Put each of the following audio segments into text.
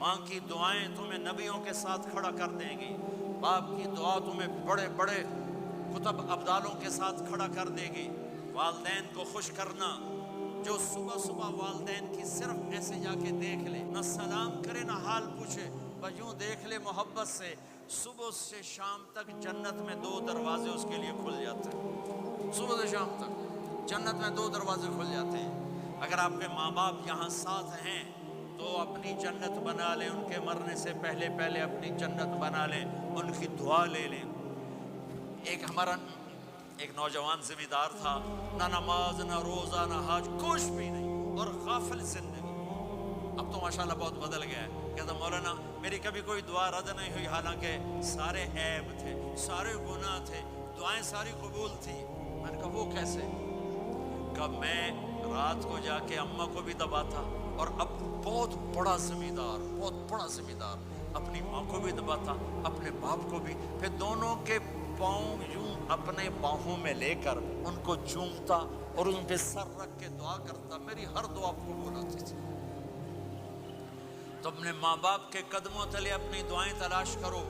ماں کی دعائیں تمہیں نبیوں کے ساتھ کھڑا کر دیں گی، باپ کی دعا تمہیں بڑے بڑے کتب ابدالوں کے ساتھ کھڑا کر دے گی۔ والدین کو خوش کرنا، جو صبح صبح والدین کی صرف ایسے جا کے دیکھ لے، نہ سلام کرے نہ حال پوچھے، بس یوں دیکھ لے محبت سے، صبح سے شام تک جنت میں 2 دروازے اس کے لیے کھل جاتے ہیں۔ صبح سے شام تک جنت میں 2 دروازے کھل جاتے ہیں۔ اگر آپ کے ماں باپ یہاں ساتھ ہیں تو اپنی جنت بنا لیں، ان کے مرنے سے پہلے پہلے اپنی جنت بنا لیں، ان کی دعا لے لیں۔ ہمارا ایک نوجوان ذمہ دار تھا، نہ نماز نہ روزہ نہ حج، کچھ بھی نہیں، اور غافل زندگی۔ اب تو ماشاءاللہ بہت بدل گیا ہے۔ کہتا مولانا میری کبھی کوئی دعا رد نہیں ہوئی، حالانکہ سارے عیب تھے، سارے گناہ تھے، دعائیں ساری قبول تھی۔ میں نے کہا وہ کیسے؟ کہ میں رات کو جا کے اماں کو بھی دباتا، اور اب بہت بڑا ذمہ دار اپنی ماں کو بھی دباتا، اپنے باپ کو بھی، پھر دونوں کے پاؤں یوں اپنے باہوں میں لے کر ان کو چومتا اور ان پہ سر رکھ کے دعا کرتا، میری ہر دعا قبول ہوتی تھی۔ تو اپنے ماں باپ کے قدموں تلے اپنی دعائیں تلاش کرو،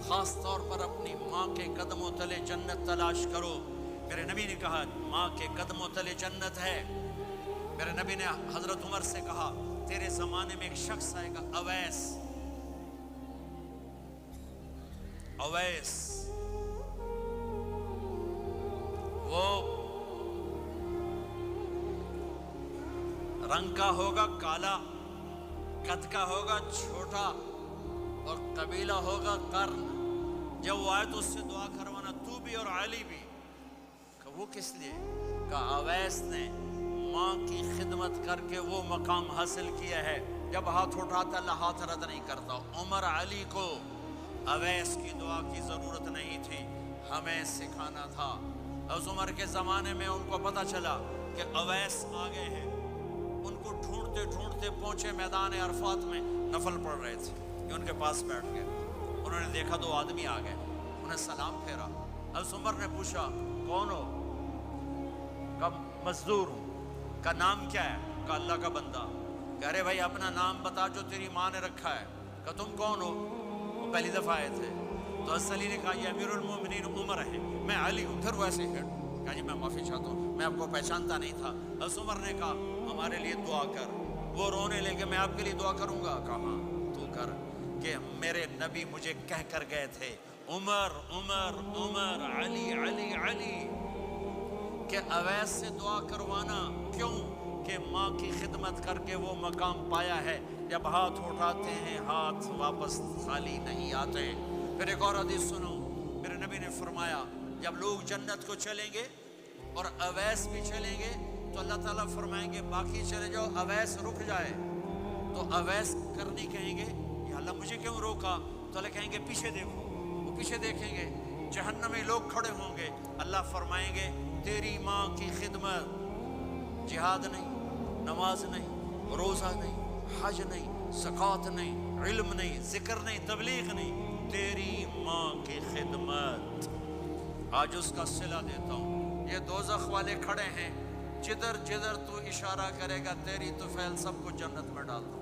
خاص طور پر اپنی ماں کے قدموں تلے جنت تلاش کرو۔ میرے نبی نے کہا ماں کے قدموں تلے جنت ہے۔ میرے نبی نے حضرت عمر سے کہا تیرے زمانے میں ایک شخص آئے گا، اویس، وہ رنگ کا ہوگا کالا، قد کا ہوگا چھوٹا، اور قبیلہ ہوگا قرن۔ جب وہ آئے تو اس سے دعا کروانا، تو بھی اور علی بھی۔ کہ وہ کس لیے؟ کہ اویس نے ماں کی خدمت کر کے وہ مقام حاصل کیا ہے، جب ہاتھ اٹھاتا اللہ ہاتھ رد نہیں کرتا۔ عمر علی کو اویس کی دعا کی ضرورت نہیں تھی، ہمیں سکھانا تھا۔ اس عمر کے زمانے میں ان کو پتہ چلا کہ اویس آگے ہیں، ان کو ڈھونڈتے ڈھونڈتے پہنچے میدان عرفات میں، نفل پڑھ رہے تھے، یہ ان کے پاس بیٹھ گئے۔ انہوں نے دیکھا 2 آدمی آ گئے، انہیں سلام پھیرا۔ اس عمر نے پوچھا کون ہو؟ کہ مزدور ہوں۔ کا نام کیا ہے؟ کہ اللہ کا بندہ۔ کہ ارے بھائی اپنا نام بتا جو تیری ماں نے رکھا ہے۔ کہ تم کون ہو؟ وہ پہلی دفعہ آئے تھے۔ تو حضرت علی نے کہا یہ امیر المومنین عمر ہے، میں علی ہوں۔ پھر ویسے ہی کہا جی میں معافی چاہتا ہوں، میں آپ کو پہچانتا نہیں تھا۔ حضرت عمر نے کہا ہمارے لیے دعا کر۔ وہ رونے لگے میں آپ کے لیے دعا کروں گا؟ کہا ہاں تو کر، کہ میرے نبی مجھے کہہ کر گئے تھے عمر عمر عمر، علی علی علی، کہ اویس سے دعا کروانا۔ کیوں؟ کہ ماں کی خدمت کر کے وہ مقام پایا ہے، جب ہاتھ اٹھاتے ہیں ہاتھ واپس خالی نہیں آتے۔ پھر ایک اور حدیث سنو، میرے نبی نے فرمایا جب لوگ جنت کو چلیں گے اور اویس بھی چلیں گے تو اللہ تعالیٰ فرمائیں گے باقی چلے جاؤ، اویس رک جائے۔ تو اویس کرنی کہیں گے یا اللہ مجھے کیوں روکا؟ تو اللہ کہیں گے پیچھے دیکھو، وہ پیچھے دیکھیں گے، جہنم میں لوگ کھڑے ہوں گے، اللہ فرمائیں گے تیری ماں کی خدمت، جہاد نہیں، نماز نہیں، روزہ نہیں، حج نہیں، زکوٰۃ نہیں، علم نہیں، ذکر نہیں، تبلیغ نہیں، تیری ماں کی خدمت۔ آج اس کا صلہ دیتا ہوں۔ یہ دوزخ والے کھڑے ہیں، جدھر جدھر تو اشارہ کرے گا تیری طفیل سب کو جنت میں ڈال دو۔